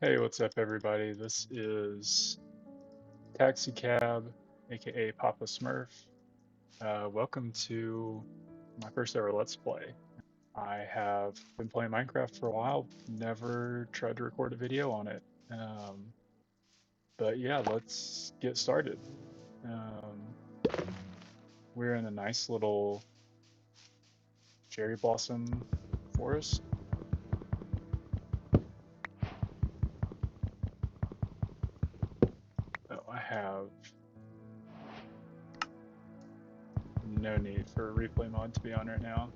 Hey, what's up, everybody? This is TaxxiCab, aka Papa Smurf. Welcome to my first ever Let's Play. I have been playing Minecraft for a while, never tried to record a video on it. Um, but yeah, let's get started. Um, we're in a nice little cherry blossom forest. Oh, I have no need for a replay mod to be on right now.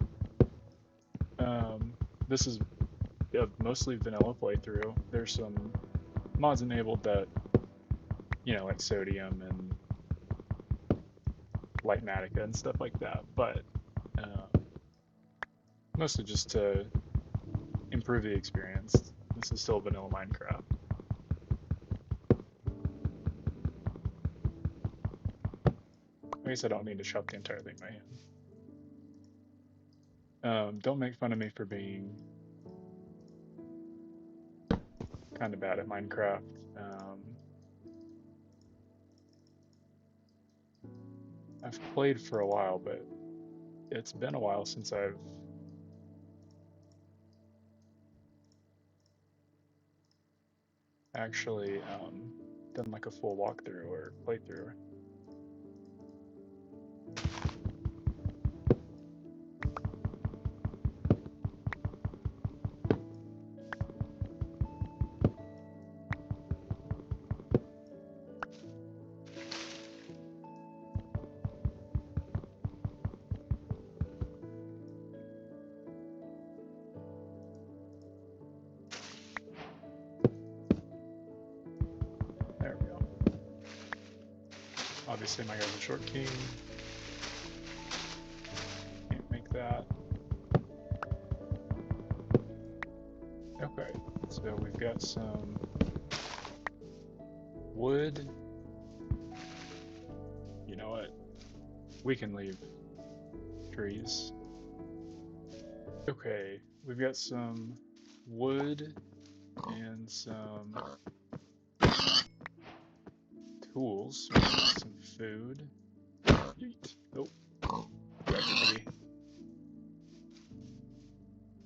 This is a mostly vanilla playthrough. There's some mods enabled that, like sodium and lightmatica and stuff like that, but mostly just to improve the experience. This is still vanilla Minecraft. I guess I don't need to shop the entire thing by hand. Don't make fun of me for being kind of bad at Minecraft. I've played for a while, but it's been a while since I've actually done like a full walkthrough or playthrough. There we go. Obviously my guy's a short king. Can't make that. Okay, so we've got some wood. You know what? We can leave trees. Okay, we've got some wood and some tools. We've got some food. Yeet. Oh, tragedy.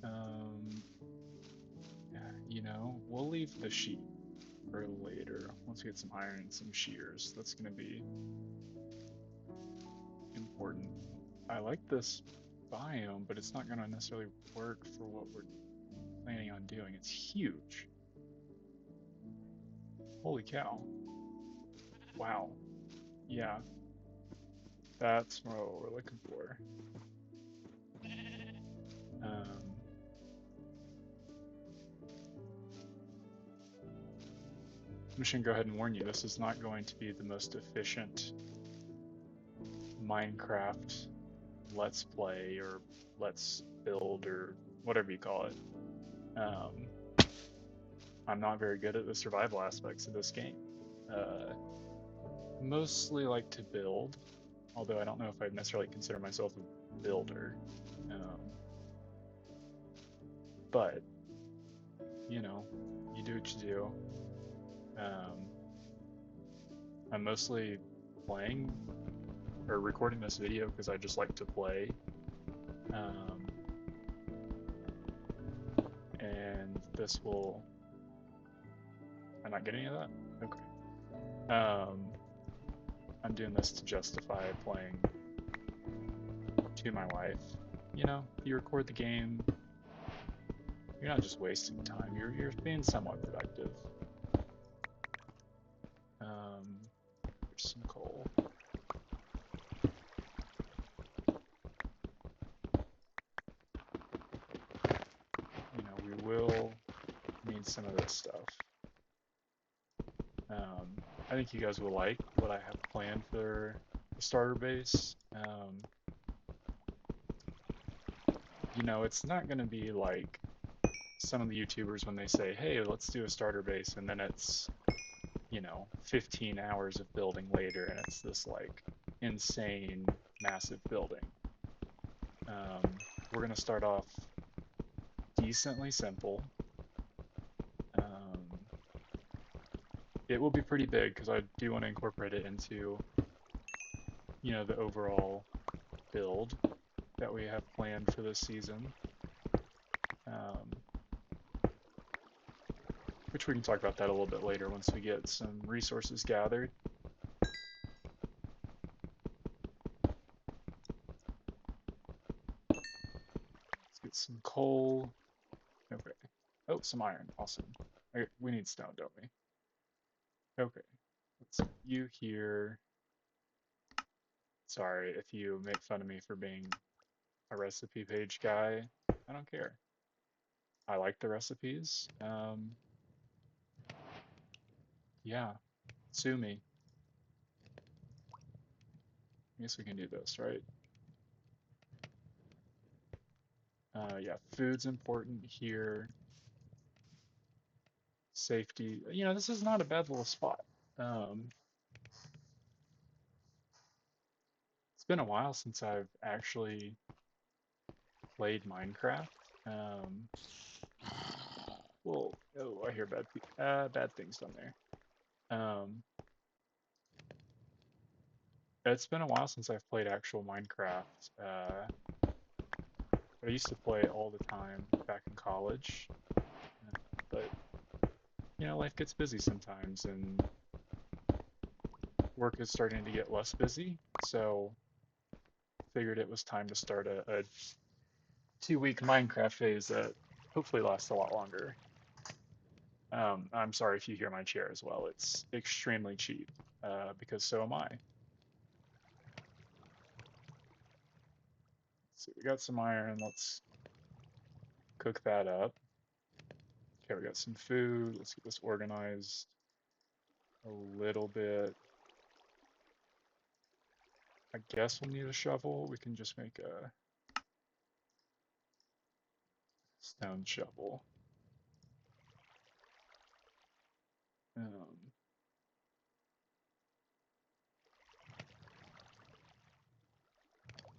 Um, we'll leave the sheep for later. Once we get some iron and some shears, that's gonna be important. I like this biome, but it's not gonna necessarily work for what we're planning on doing. It's huge. Holy cow. Wow. Yeah, that's what we're looking for. Um, I'm just gonna go ahead and warn you, this is not going to be the most efficient Minecraft let's play or let's build or whatever you call it. Um, I'm not very good at the survival aspects of this game. Uh, Mostly like to build, although I don't know if I'd necessarily consider myself a builder. But, you do what you do. Um, I'm mostly playing or recording this video because I just like to play. Um, and this will. Am I getting any of that? Okay. I'm doing this to justify playing to my life. You record the game, you're not just wasting time. You're being somewhat productive. There's some coal. We will need some of this stuff. I think you guys will like what I have planned for the starter base. It's not going to be like some of the YouTubers when they say, hey, let's do a starter base, and then it's, 15 hours of building later, and it's this like insane, massive building. We're going to start off decently simple. it will be pretty big because I do want to incorporate it into, the overall build that we have planned for this season. Um, which we can talk about that a little bit later once we get some resources gathered. Let's get some coal. Okay. Oh, some iron. Awesome. We need stone, don't we? Okay. Let's get you here. Sorry if you make fun of me for being a recipe page guy. I don't care. I like the recipes. Yeah, sue me. I guess we can do this, right? Yeah, food's important here. Safety. This is not a bad little spot. Um, it's been a while since I've actually played Minecraft. Um, well, oh, I hear bad things down there. It's been a while since I've played actual Minecraft. I used to play all the time back in college, but life gets busy sometimes, and work is starting to get less busy. So figured it was time to start a 2-week Minecraft phase that hopefully lasts a lot longer. I'm sorry if you hear my chair as well. It's extremely cheap, because so am I. So we got some iron. Let's cook that up. Okay, we got some food. Let's get this organized a little bit. I guess we'll need a shovel. We can just make a stone shovel. Um,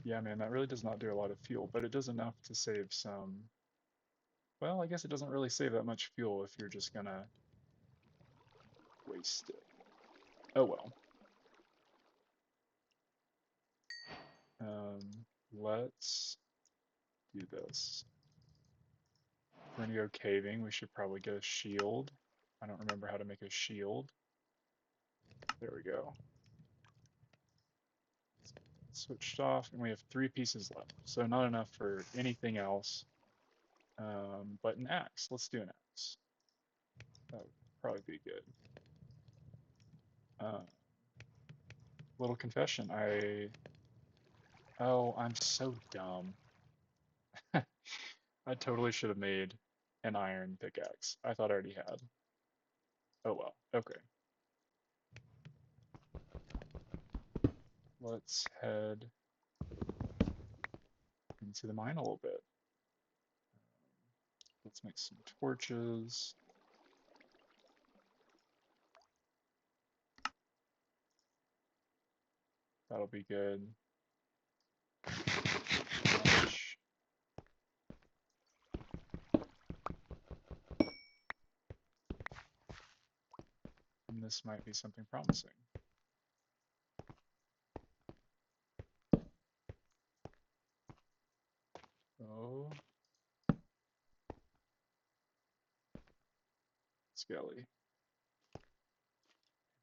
yeah, man, that really does not do a lot of fuel, but it does enough to save some. Well, I guess it doesn't really save that much fuel if you're just gonna waste it. Oh well. Let's do this. If we're gonna go caving, we should probably get a shield. I don't remember how to make a shield. There we go. Switched off, and we have 3 pieces left. So not enough for anything else. But an axe. Let's do an axe. That would probably be good. Little confession. Oh, I'm so dumb. I totally should have made an iron pickaxe. I thought I already had. Oh well. Okay. Let's head into the mine a little bit. Let's make some torches. That'll be good. And this might be something promising. Oh, Skelly.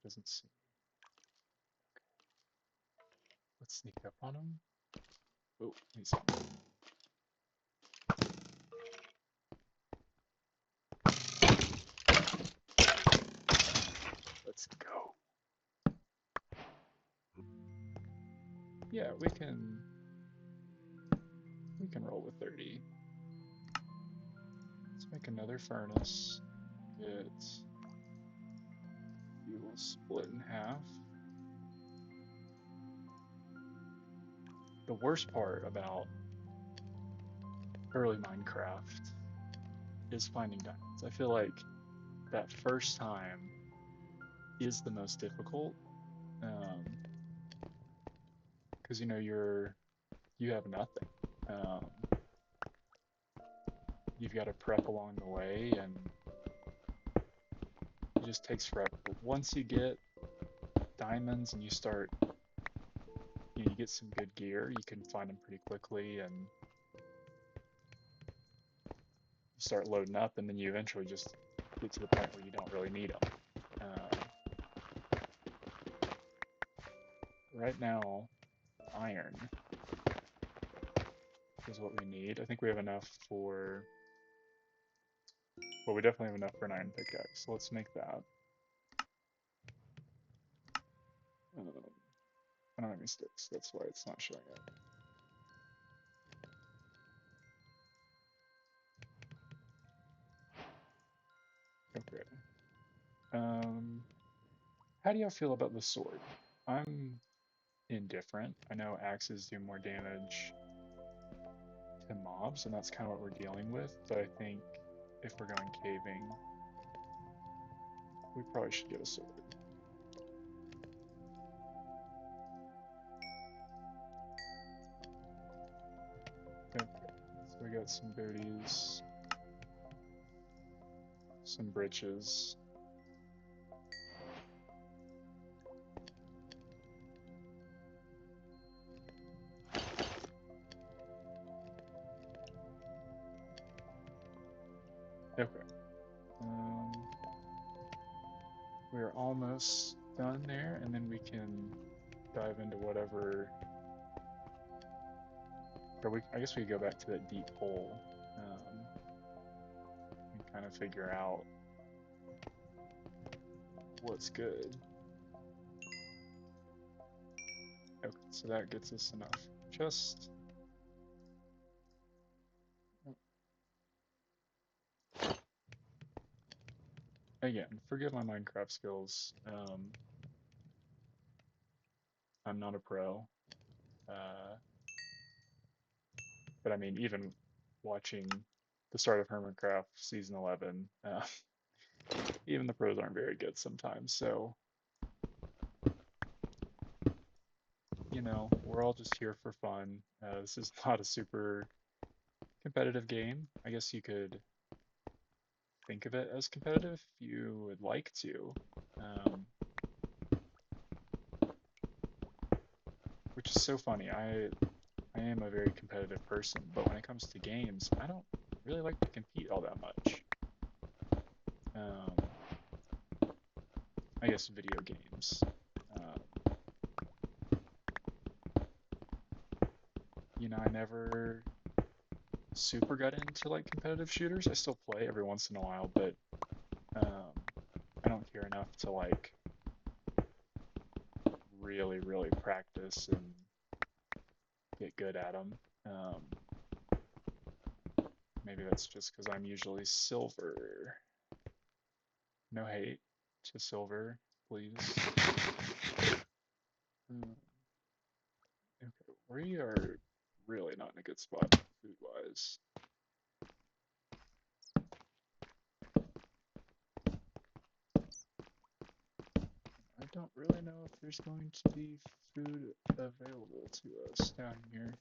Doesn't see. Let's sneak up on him. Oh, he's something. Let's go. Yeah, we can roll with 30. Let's make another furnace. Get fuel split in half. The worst part about early Minecraft is finding diamonds. I feel like that first time is the most difficult, because you have nothing. Um, you've got to prep along the way, and just takes forever. But once you get diamonds and you start, you get some good gear, you can find them pretty quickly and you start loading up, and then you eventually just get to the point where you don't really need them. Right now, iron is what we need. I think we have enough for, well, we definitely have enough for an iron pickaxe, so let's make that. I don't have any sticks, that's why it's not showing up. Okay. How do y'all feel about the sword? I'm indifferent. I know axes do more damage to mobs, and that's kind of what we're dealing with, but I think if we're going caving, we probably should get a sword. Okay, so we got some booties, some breeches. Okay. We're almost done there, and then we can dive into whatever. Or I guess we could go back to that deep hole and kind of figure out what's good. Okay, so that gets us enough. Just. Again, forgive my Minecraft skills. I'm not a pro. But I mean, even watching the start of Hermitcraft Season 11, even the pros aren't very good sometimes. So, we're all just here for fun. This is not a super competitive game. I guess you could think of it as competitive if you would like to. Which is so funny. I am a very competitive person, but when it comes to games, I don't really like to compete all that much. I guess video games. I never super got into like competitive shooters. I still play every once in a while, but I don't care enough to like really, really practice and get good at them. Maybe that's just because I'm usually silver. No hate to silver, please. Okay, we are really not in a good spot food-wise. I don't really know if there's going to be food available to us down here.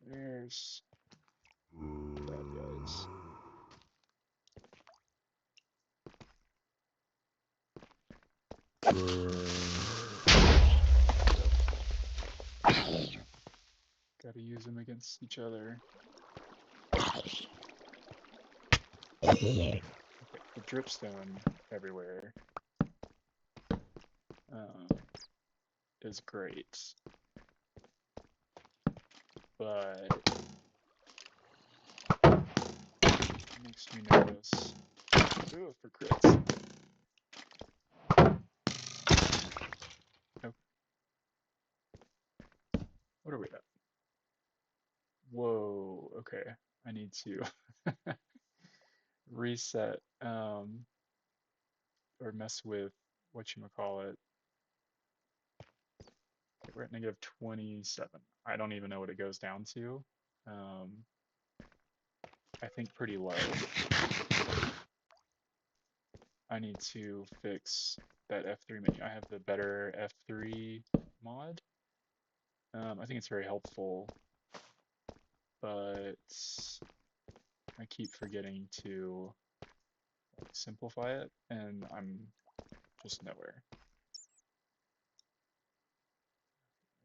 There's bad guys. Gotta use them against each other. Okay, the dripstone everywhere is great, but it makes me nervous. Ooh, for crits. Okay. What are we at? Whoa, okay. I need to reset or mess with whatchamacallit. Okay, we're at negative 27. I don't even know what it goes down to. I think pretty low. I need to fix that F3 menu. I have the better F3 mod. I think it's very helpful, but I keep forgetting to like, simplify it, and I'm just nowhere.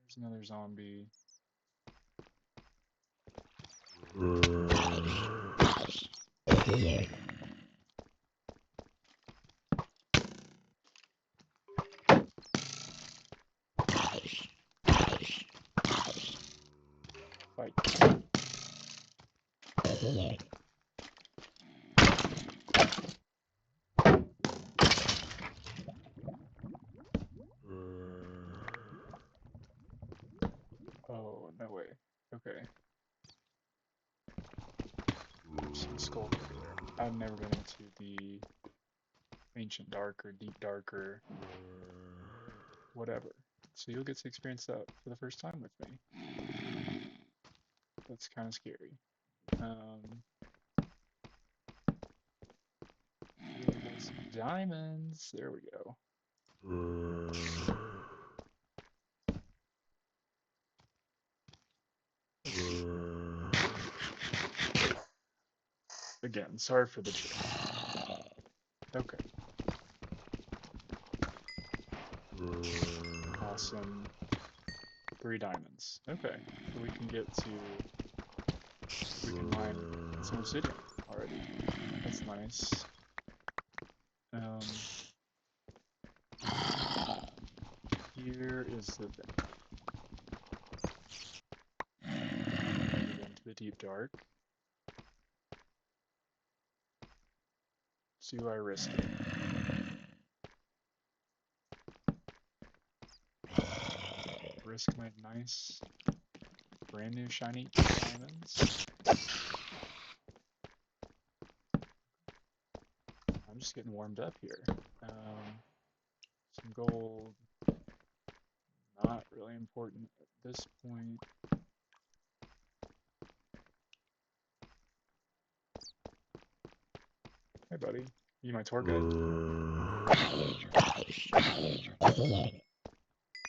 There's another zombie. Fight. Oh, no way. Okay. Some skull. I've never been into the ancient dark or deep dark or whatever. So you'll get to experience that for the first time with me. That's kind of scary. Diamonds. There we go. Again, sorry for the trick. Okay. Awesome. 3 diamonds. Okay. So we can get to... We can mine some obsidian already. That's nice. Here is the thing. Get into the deep dark. Do I risk it? Risk my nice, brand new shiny diamonds. I'm just getting warmed up here. Some gold. Not really important at this point. Hey, buddy. You my tour guide?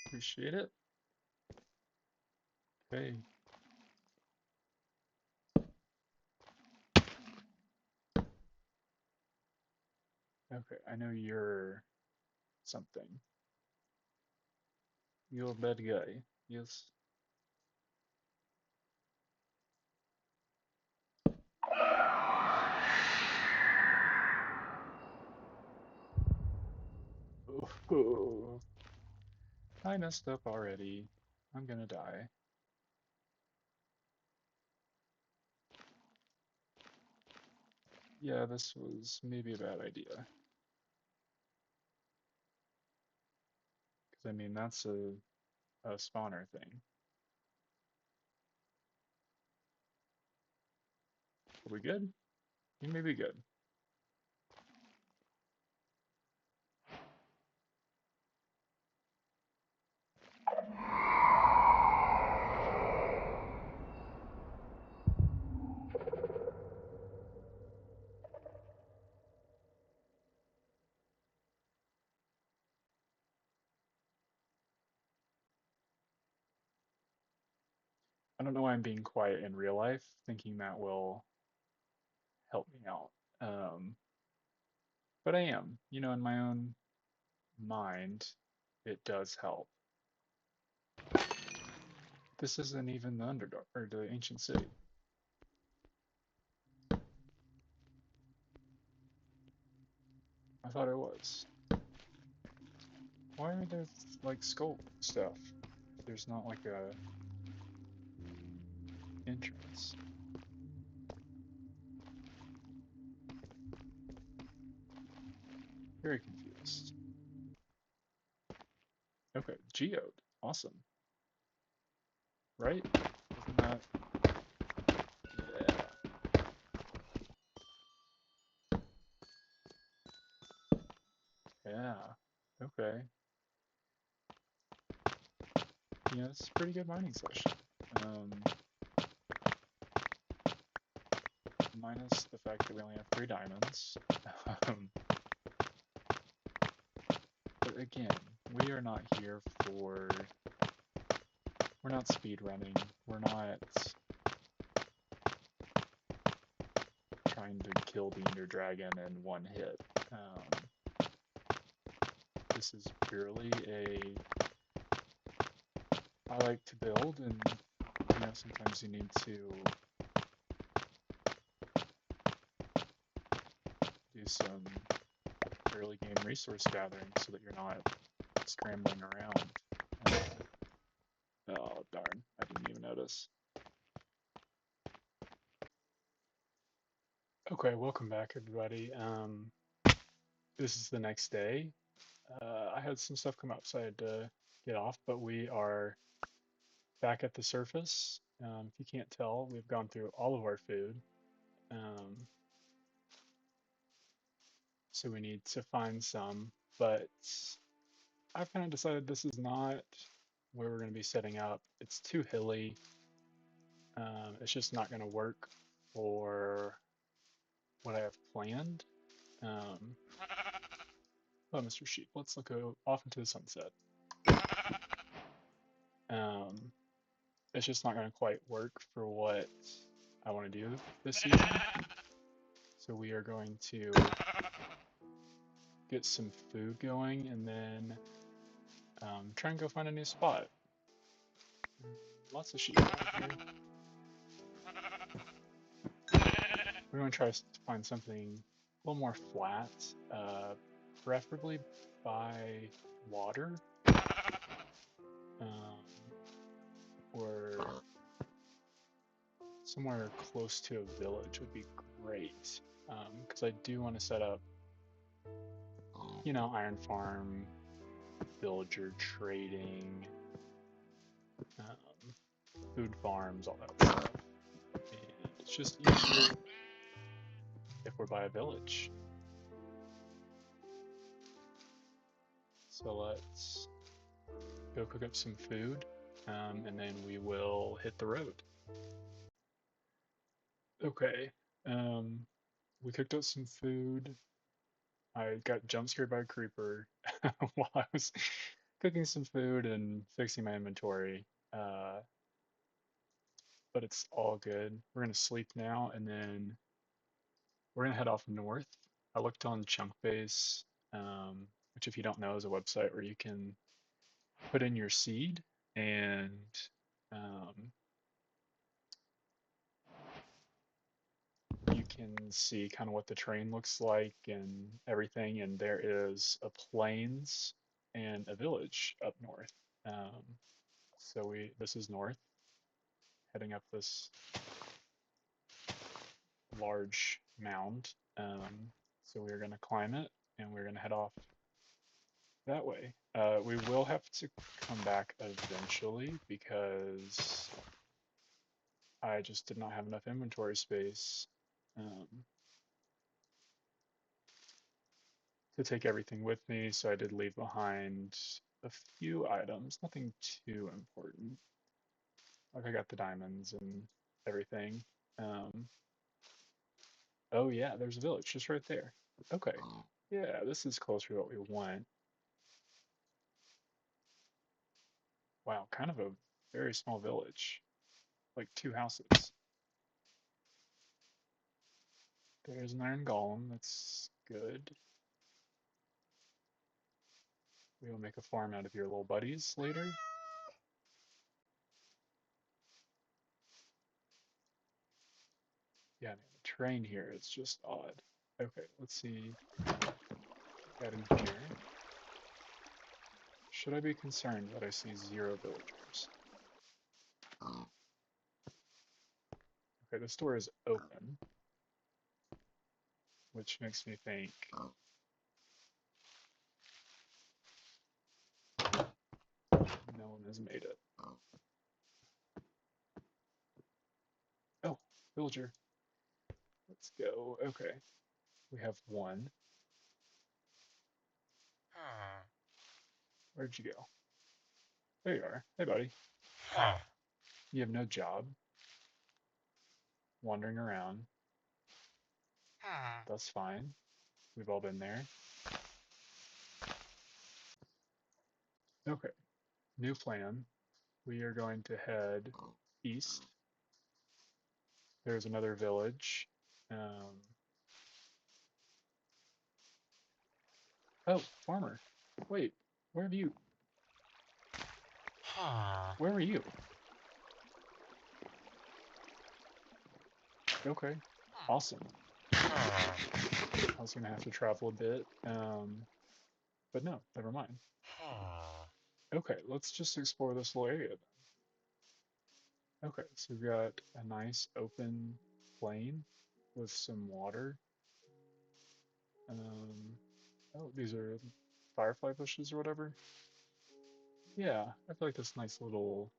Appreciate it. Okay. Okay, I know you're something. You're a bad guy. Yes. Oh, I messed up already. I'm gonna die. Yeah, this was maybe a bad idea. Because, I mean, that's a spawner thing. Are we good? We may be good. I don't know why I'm being quiet in real life, thinking that will help me out. But I am, in my own mind, it does help. This isn't even the Underdark or the ancient city. I thought it was. Why are there like skull stuff? There's not like a entrance. Very confused. Okay, geode. Awesome. Right? Isn't that... Yeah. Okay. Yeah, it's a pretty good mining session. Minus the fact that we only have 3 diamonds. But again, we are not here for... We're not speed running. We're not... trying to kill the Ender Dragon in one hit. This is purely I like to build, and sometimes you need to do some early game resource gathering so that you're not scrambling around. Oh darn, I didn't even notice. Okay, welcome back everybody. This is the next day. I had some stuff come up, so I had to get off, but we are back at the surface. If you can't tell, we've gone through all of our food. So we need to find some, but I've kind of decided this is not where we're going to be setting up. It's too hilly. It's just not going to work for what I have planned. Oh, Mr. Sheep, let's look off into the sunset. It's just not going to quite work for what I want to do this season. So we are going to get some food going and then try and go find a new spot. Lots of sheep out here. We're going to try to find something a little more flat, preferably by water, or somewhere close to a village would be great, because I do want to set up, iron farm, villager trading, food farms, all that stuff. And it's just easier if we're by a village. So let's go cook up some food, and then we will hit the road. Okay, we cooked up some food. I got jump scared by a creeper while I was cooking some food and fixing my inventory. But it's all good. We're gonna sleep now, and then we're gonna head off north. I looked on Chunkbase, which, if you don't know, is a website where you can put in your seed and you can see kind of what the terrain looks like and everything. And there is a plains and a village up north. So this is north, heading up this large mound. So we're going to climb it and we're going to head off that way. We will have to come back eventually because I just did not have enough inventory space to take everything with me, so I did leave behind a few items, nothing too important. Like, I got the diamonds and everything. Oh yeah, there's a village just right there. Okay, yeah, this is closer to what we want. Wow, kind of a very small village, like 2 houses. There's an iron golem, that's good. We will make a farm out of your little buddies later. Yeah, man, the terrain here is just odd. Okay, let's see. Get in here. Should I be concerned that I see 0 villagers? Okay, this door is open, which makes me think no one has made it. Oh, villager. Let's go. Okay, we have 1. Where'd you go? There you are. Hey, buddy. You have no job. Wandering around. That's fine. We've all been there. Okay, new plan. We are going to head east. There's another village. Um, oh, farmer. Wait, where have you? Where were you? Okay, awesome. I was gonna have to travel a bit, but no, never mind. Okay, let's just explore this little area then. Okay, so we've got a nice open plain with some water. Um, oh, these are firefly bushes or whatever. Yeah, I feel like this nice little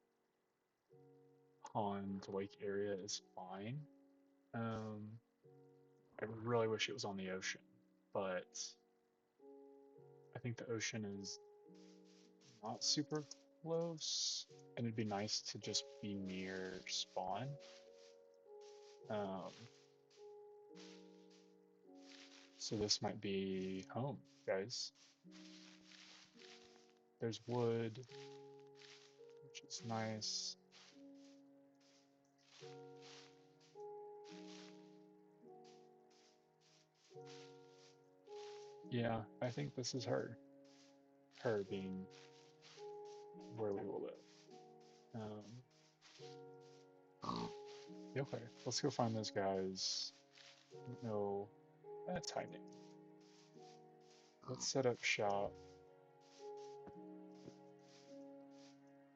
pond lake area is fine. Um, I really wish it was on the ocean, but I think the ocean is not super close, and it'd be nice to just be near spawn. Um, so this might be home, guys. There's wood, which is nice. Yeah, I think this is her. Her being where we will live. Okay, let's go find those guys. No, that's hiding. Let's set up shop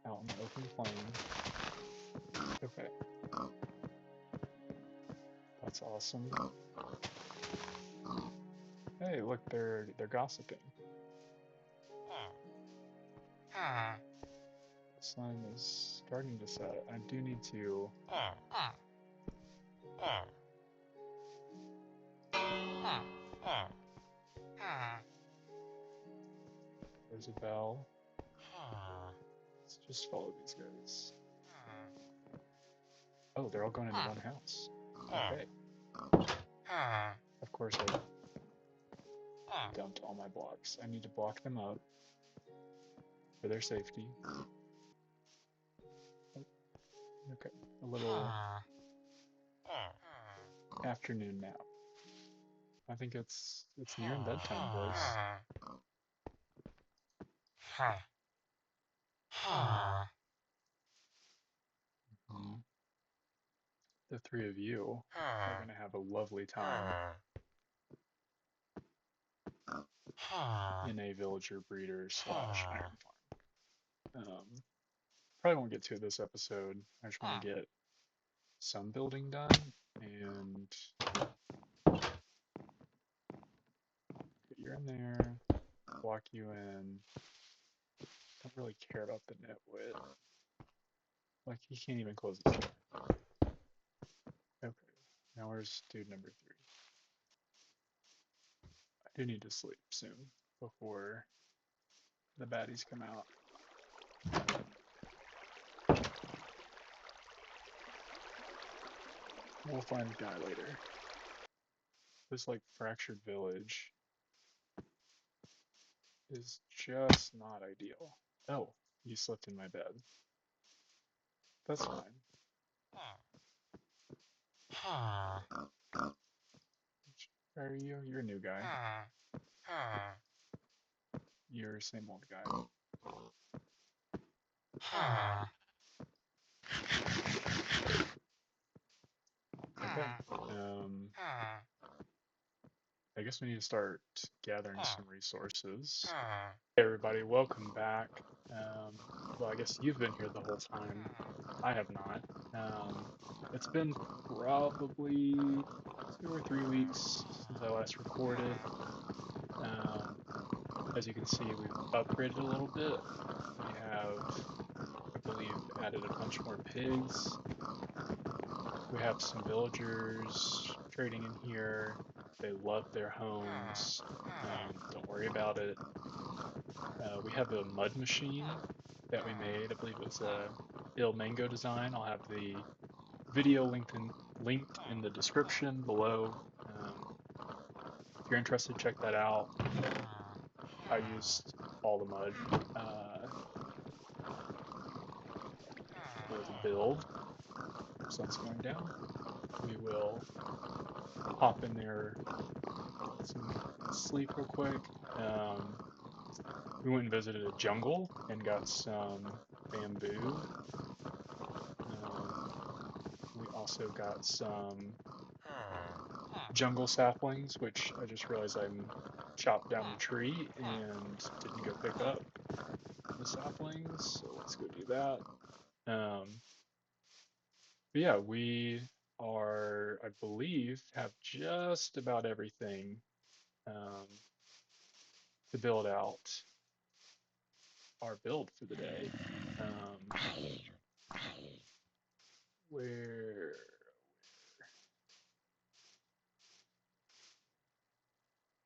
out in the open plain. Okay, that's awesome. Hey, look, they're gossiping. The sun is starting to set. I do need to. There's a bell. Let's just follow these guys. Oh, they're all going into one house. Okay. Of course, I dumped all my blocks. I need to block them up for their safety. Okay, a little afternoon nap. I think it's nearing bedtime, boys. Mhm. The three of you are gonna have a lovely time in a villager breeder slash iron farm. Probably won't get to it this episode. I just want to get some building done and get you in there, block you in. Don't really care about the nitwit. Like, he can't even close his door. Okay, now where's dude number 3? I do need to sleep soon before the baddies come out. We'll find the guy later. This, like, fractured village is just not ideal. Oh, you slept in my bed. That's fine. Where are you? You're a new guy. You're same old guy. Okay. I guess we need to start gathering some resources. Hey everybody, welcome back. Well, I guess you've been here the whole time. I have not. It's been probably 2 or 3 weeks since I last recorded. As you can see, we've upgraded a little bit. We have, I believe, added a bunch more pigs. We have some villagers trading in here. They love their homes. Don't worry about it. We have a mud machine that we made. I believe it was a ilmango design. I'll have the video linked in the description below. If you're interested, check that out. I used all the mud for the build. Sun's going down. We will hop in there, get some sleep real quick. We went and visited a jungle and got some bamboo. We also got some jungle saplings, which I just realized I chopped down a tree and didn't go pick up the saplings. So let's go do that. But yeah, we are, I believe, have just about everything um, to build out our build for the day. Where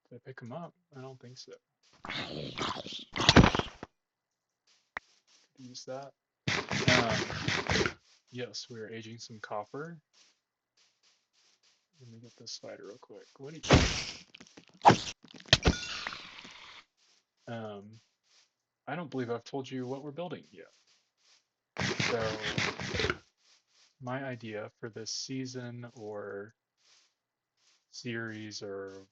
did I pick them up? I don't think so. Could use that. Yes, we are aging some copper. Let me get this spider real quick. What do you? I don't believe I've told you what we're building yet. So my idea for this season or series or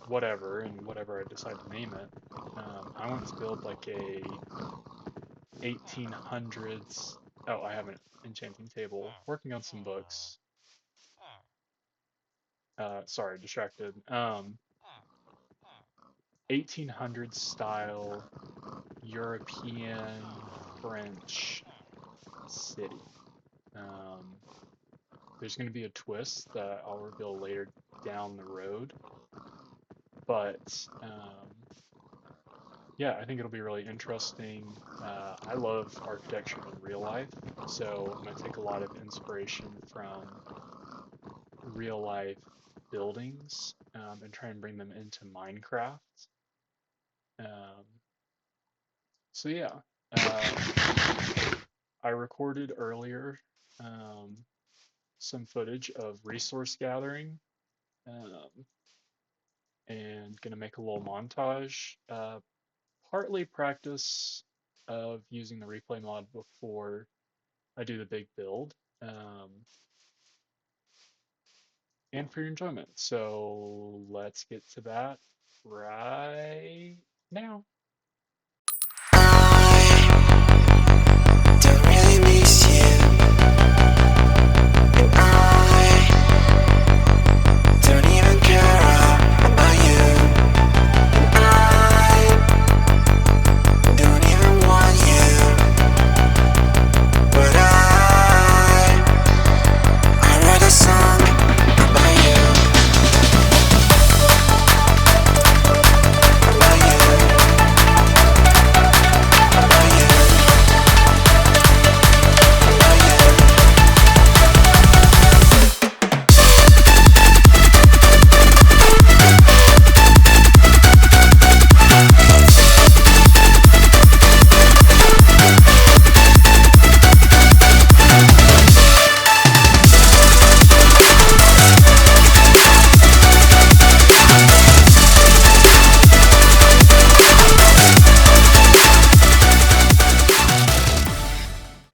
whatever and whatever I decide to name it, I want to build like a 1800s. Oh, I have an enchanting table. Working on some books. Sorry, distracted. 1800s style European French city. Um, there's going to be a twist that I'll reveal later down the road, but yeah, I think it'll be really interesting. I love architecture in real life, so I'm going to take a lot of inspiration from real life buildings and try and bring them into Minecraft. Um, so yeah, I recorded earlier um, some footage of resource gathering um, and gonna make a little montage. Partly practice of using the replay mod before I do the big build, um, and for your enjoyment. So let's get to that right now. Don't really miss you, and I don't even care about you, and I don't even want you, but I wrote a song about you, about you, about you.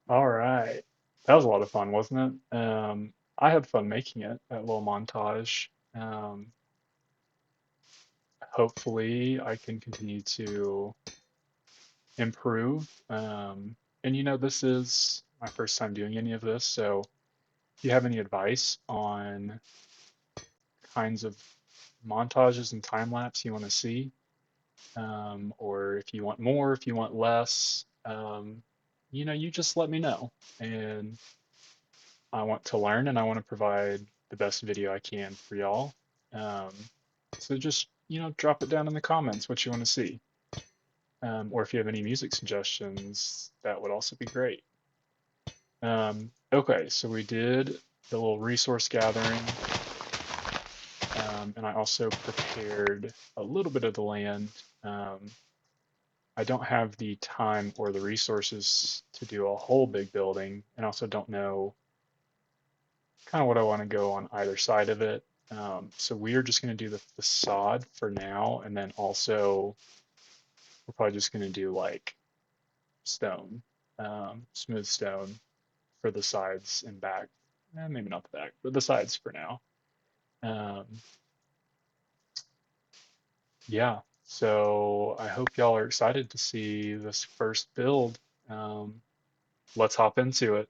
All right. That was a lot of fun, wasn't it? I had fun making it, that little montage. Um, Hopefully, I can continue to improve. And this is my first time doing any of this, so if you have any advice on kinds of montages and time lapse you want to see, or if you want more, if you want less, you just let me know. And I want to learn and I want to provide the best video I can for y'all. Um, so just, drop it down in the comments what you want to see. Or if you have any music suggestions, that would also be great. Okay, so we did the little resource gathering, and I also prepared a little bit of the land. I don't have the time or the resources to do a whole big building, and also don't know kind of what I want to go on either side of it. So we are just going to do the facade for now, and then also we're probably just going to do like stone, smooth stone for the sides and back. Maybe not the back, but the sides for now. Um, yeah, so I hope y'all are excited to see this first build. Um, let's hop into it.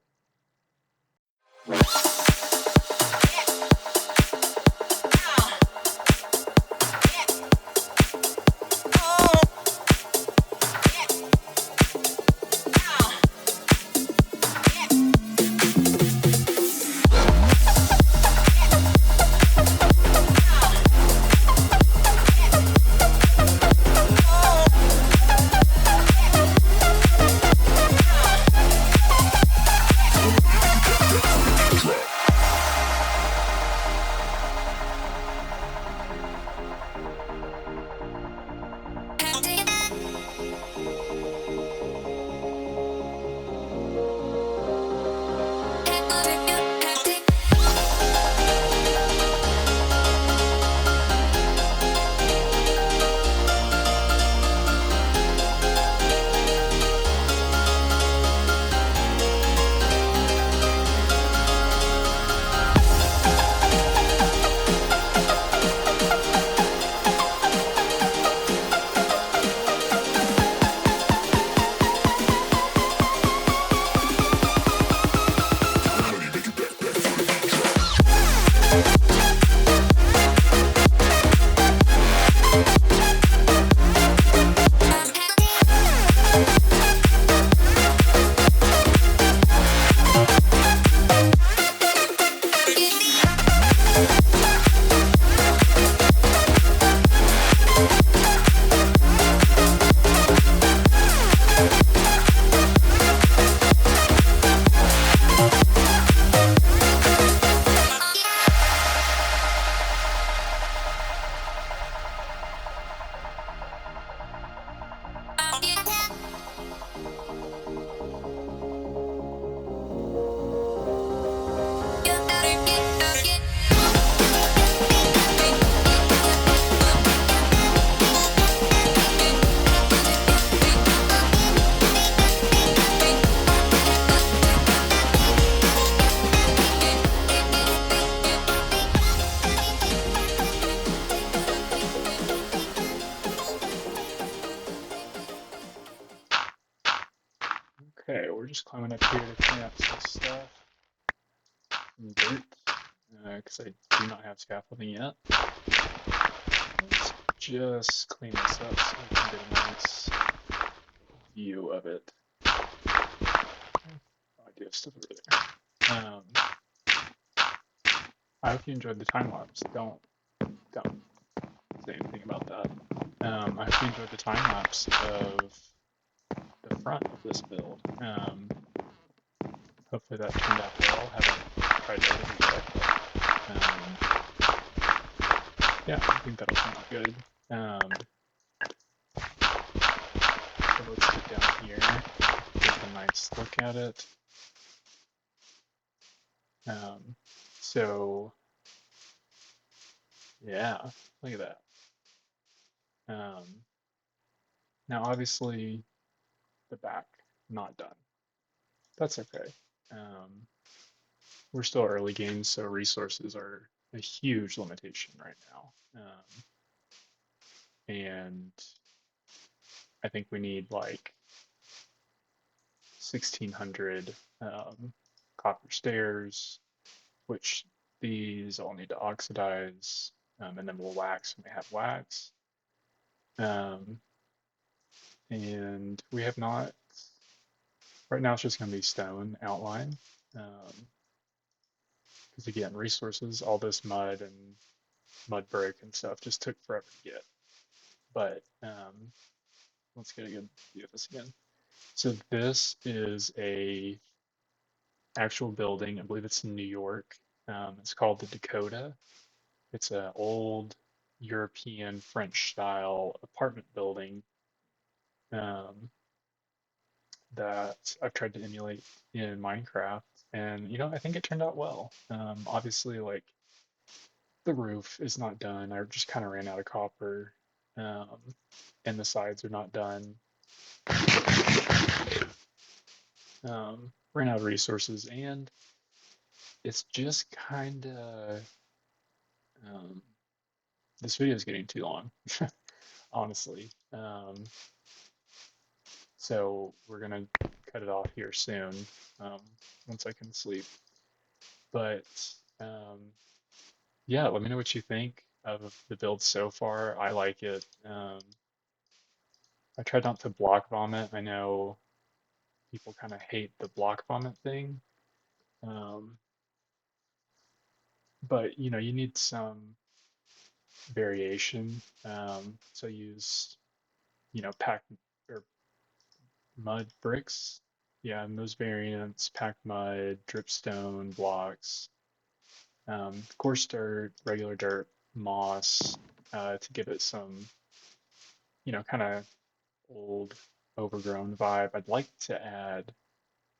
Okay, we're just climbing up here to clean up some stuff, some dirt, because I do not have scaffolding yet. Let's just clean this up so we can get a nice view of it. Oh, I do have stuff over there. I hope you enjoyed the time lapse. Don't say anything about that. I hope you enjoyed the time lapse of the front of this build. Hopefully that turned out well. Haven't tried editing yet, yeah, I think that'll turn out good. So let's get down here, take a nice look at it. So yeah, look at that. Now obviously the back not done. That's okay. We're still early games, so resources are a huge limitation right now. And I think we need like 1600 copper stairs, which these all need to oxidize, and then we'll wax when we have wax. Um, and we have not, right now it's just going to be stone outline. Because again, resources, all this mud and mud brick and stuff just took forever to get. But let's get a good view of this again. So this is a actual building. I believe it's in New York. It's called the Dakota. It's an old European French style apartment building um, that I've tried to emulate in Minecraft. And, I think it turned out well. Obviously, like, the roof is not done. I just kind of ran out of copper, um, and the sides are not done. Ran out of resources, and it's just kind of Um, this video is getting too long, honestly. So we're gonna cut it off here soon, um, once I can sleep. But um, yeah, let me know what you think of the build so far. I like it. I tried not to block vomit. I know people kind of hate the block vomit thing, um, but you need some variation. So use pack or mud bricks. Yeah, and those variants: pack mud, dripstone blocks, coarse dirt, regular dirt, moss, to give it some kind of old, overgrown vibe. I'd like to add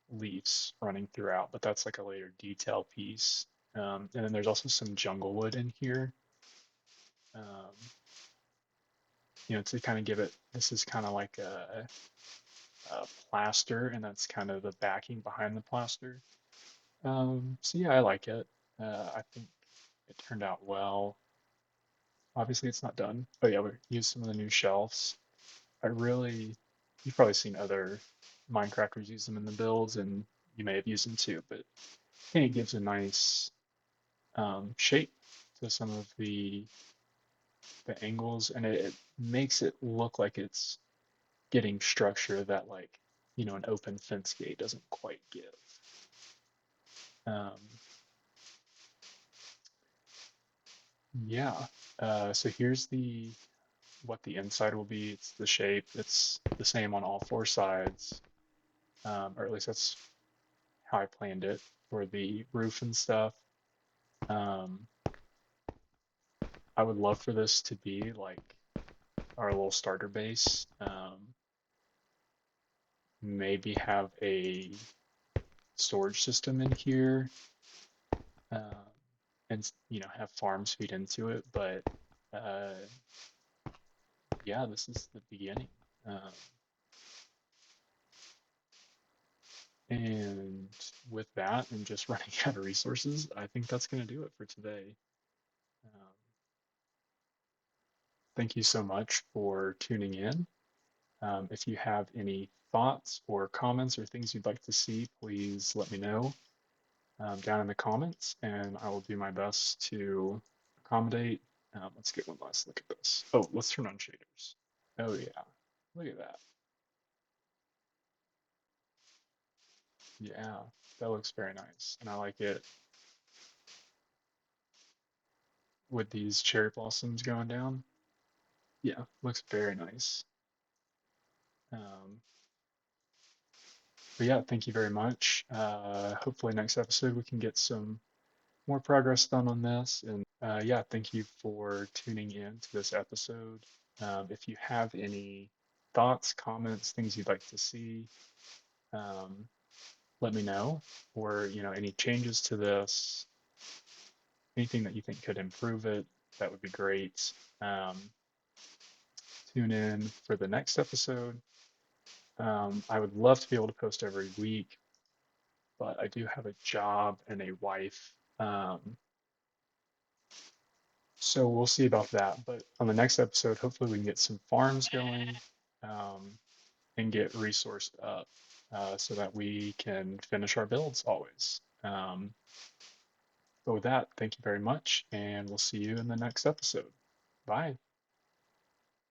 leaves running throughout, but that's like a later detail piece. And then there's also some jungle wood in here, um, to kind of give it. This is kind of like a plaster, and that's kind of the backing behind the plaster. So yeah, I like it. I think it turned out well. Obviously, it's not done, but yeah, we used some of the new shelves. You've probably seen other Minecrafters use them in the builds, and you may have used them too, but I think it gives a nice shape to some of the angles, and it makes it look like it's getting structure that an open fence gate doesn't quite give. Um, yeah. So here's the what the inside will be. It's the shape. It's the same on all four sides, or at least that's how I planned it for the roof and stuff. Um, I would love for this to be like our little starter base. Maybe have a storage system in here, um, and have farms feed into it. But uh, yeah, this is the beginning. Um, and with that, and just running out of resources, I think that's going to do it for today. Um, thank you so much for tuning in. If you have any thoughts or comments or things you'd like to see, please let me know down in the comments, and I will do my best to accommodate. Let's get one last look at this. Oh, let's turn on shaders. Oh yeah, look at that. Yeah, that looks very nice, and I like it with these cherry blossoms going down. Yeah, looks very nice. Um, but yeah, thank you very much. Hopefully next episode we can get some more progress done on this. And yeah, thank you for tuning in to this episode. If you have any thoughts, comments, things you'd like to see, um, let me know. Or any changes to this, anything that you think could improve it, that would be great. Um, Tune in for the next episode. I would love to be able to post every week, but I do have a job and a wife. So we'll see about that. But on the next episode, hopefully we can get some farms going, um, and get resourced up, so that we can finish our builds always. But with that, thank you very much, and we'll see you in the next episode. Bye.